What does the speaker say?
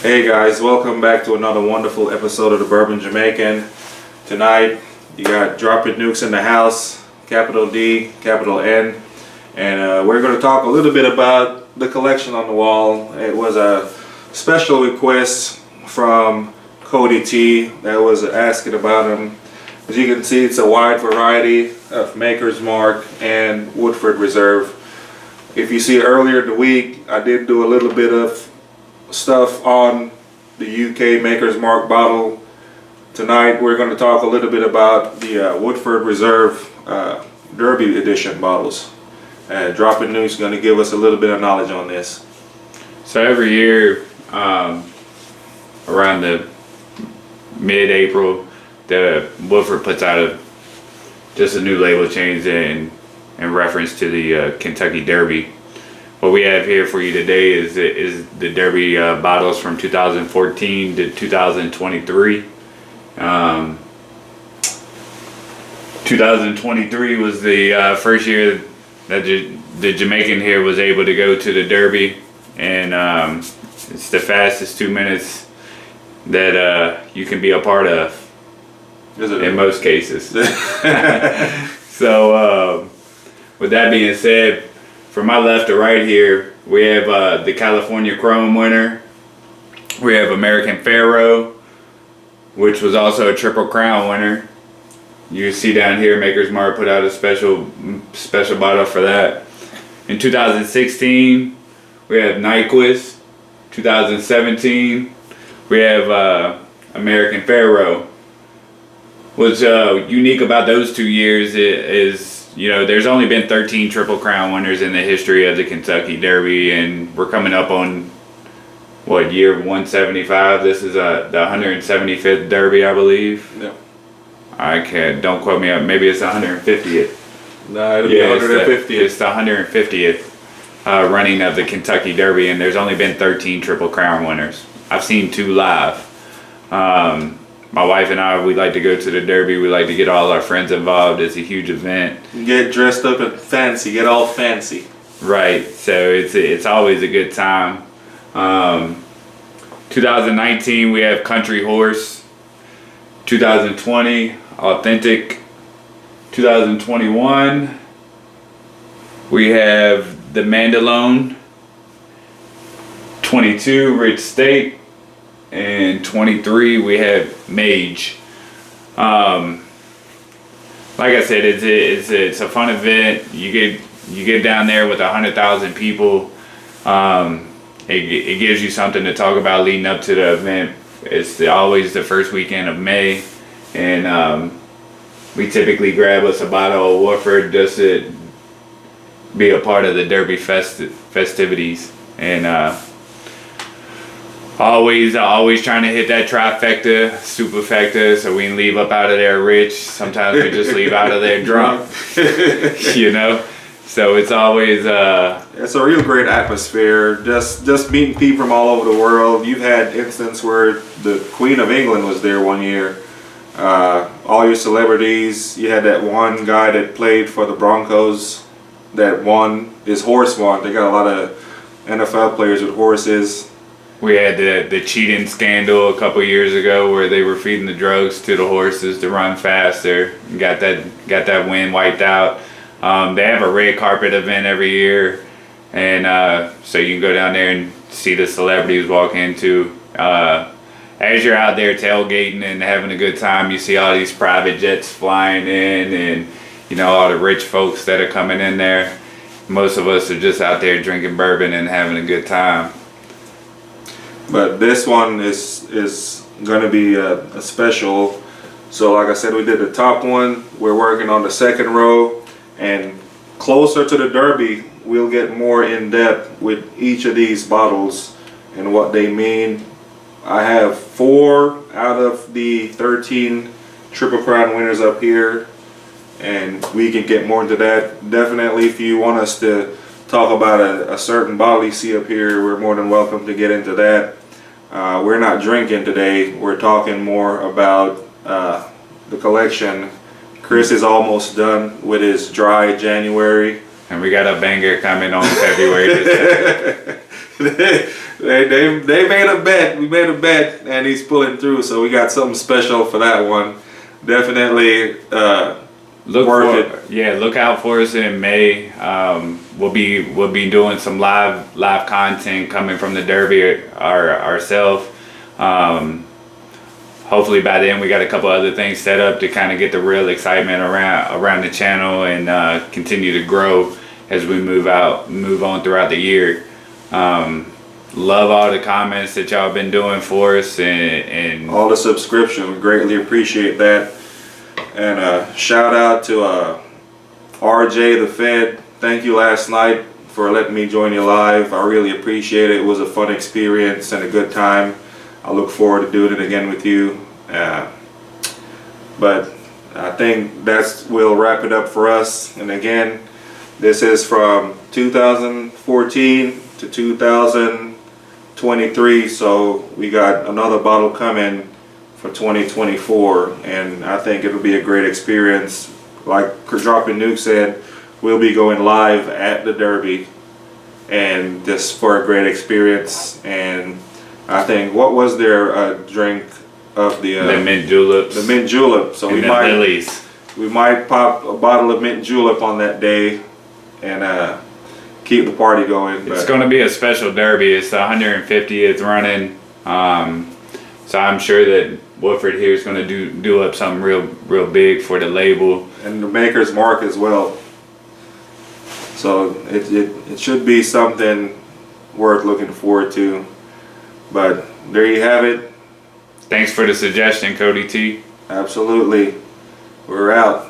Hey guys, welcome back to another wonderful episode of the Bourbon Jamaican. Tonight, you got Dropping Nukes in the house, capital D, capital N, and we're going to talk a little bit about the collection on the wall. It was a special request from Cody T that was asking about them. As you can see, it's a wide variety of Maker's Mark and Woodford Reserve. If you see earlier in the week, I did do a little bit of stuff on the UK Maker's Mark bottle. Tonight we're going to talk a little bit about the Woodford Reserve Derby edition bottles. Dropping News is going to give us a little bit of knowledge on this. So every year around the mid-April, the Woodford puts out just a new label change in reference to the Kentucky Derby. What we have here for you today is the Derby bottles from 2014 to 2023. 2023 was the first year that the Jamaican here was able to go to the Derby, and it's the fastest 2 minutes that you can be a part of. Is it? In most cases. So with that being said, from my left to right here, we have the California Chrome winner. We have American Pharaoh, which was also a Triple Crown winner. You see down here, Maker's Mark put out a special bottle for that. In 2016, we have Nyquist. 2017, we have American Pharaoh. What's unique about those 2 years is, you know, there's only been 13 Triple Crown winners in the history of the Kentucky Derby, and we're coming up on, what, year 175? This is the 175th Derby, I believe. Yeah. Don't quote me up. Maybe it's the 150th. No, it'll be 150th. It's the 150th running of the Kentucky Derby, and there's only been 13 Triple Crown winners. I've seen 2 live. My wife and I, we like to go to the Derby. We like to get all our friends involved. It's a huge event. Get dressed up and fancy. Get all fancy. Right. So it's always a good time. 2019, we have Country Horse. 2020, Authentic. 2021, we have the Mandalone. 22, Rich State. And 23, we have Mage. Like I said, it's a fun event. You get down there with 100,000 people. It gives you something to talk about leading up to the event. It's always the first weekend of May, and we typically grab us a bottle of Woodford just to be a part of the Derby festivities. And always trying to hit that trifecta, superfecta, so we can leave up out of there rich. Sometimes we just leave out of there drunk, you know. So it's always it's a real great atmosphere. Just meeting people from all over the world. You've had instances where the Queen of England was there one year. All your celebrities. You had that one guy that played for the Broncos that won. His horse won. They got a lot of NFL players with horses. We had the cheating scandal a couple years ago where they were feeding the drugs to the horses to run faster. Got that win wiped out. They have a red carpet event every year, and so you can go down there and see the celebrities walk into. As you're out there tailgating and having a good time, you see all these private jets flying in, and you know, all the rich folks that are coming in there. Most of us are just out there drinking bourbon and having a good time. But this one is going to be a special. So like I said, we did the top one. We're working on the second row, and closer to the Derby, we'll get more in depth with each of these bottles and what they mean. I have 4 out of the 13 Triple Crown winners up here, and we can get more into that. Definitely, if you want us to talk about a certain bottle you see up here, we're more than welcome to get into that. We're not drinking today. We're talking more about the collection. Chris is almost done with his dry January. And we got a banger coming on February the 2nd. they made a bet. We made a bet, and he's pulling through. So we got something special for that one. Definitely worth it. Look out for us in May. We'll be doing some live content coming from the Derby ourselves. Hopefully by then we got a couple other things set up to kind of get the real excitement around the channel and continue to grow as we move on throughout the year. Love all the comments that y'all been doing for us and all the subscription. We greatly appreciate that. And shout out to RJ the Fed. Thank you last night for letting me join you live. I really appreciate it. It was a fun experience and a good time. I look forward to doing it again with you. But I think we'll wrap it up for us. And again, this is from 2014 to 2023. So we got another bottle coming for 2024. And I think it'll be a great experience. Like Dropping Nuke said, we'll be going live at the Derby. And just for a great experience. And I think, what was their drink of the mint juleps? The mint julep. So and we might pop a bottle of mint julep on that day and keep the party going. It's going to be a special Derby. It's the 150th running. So I'm sure that Woodford here is going to do up something real big for the label and the Maker's Mark as well. So it should be something worth looking forward to. But there you have it. Thanks for the suggestion, Cody T. Absolutely. We're out.